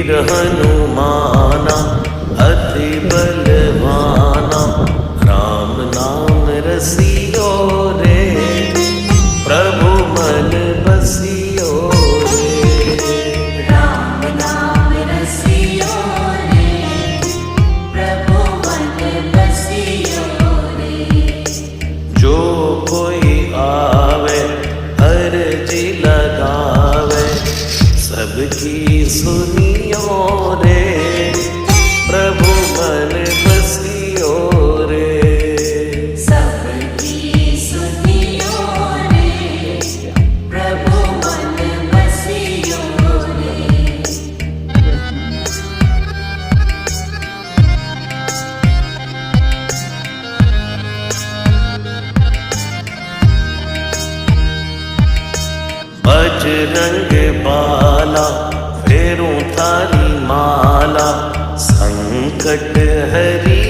वीर हनुमाना अति बलवाना, राम नाम रसियो रे, प्रभु मन बसियो रे। राम नाम रसियो रे, प्रभु मन बसियो रे। जो कोई आवे अर्जी लगावे, सबकी सुनियो रे, प्रभु मन बसियो रे। सबकी सुनियो रे, प्रभु मन बसियो रे। बजरंग बाला फेरूं थारी माला, संकट हरी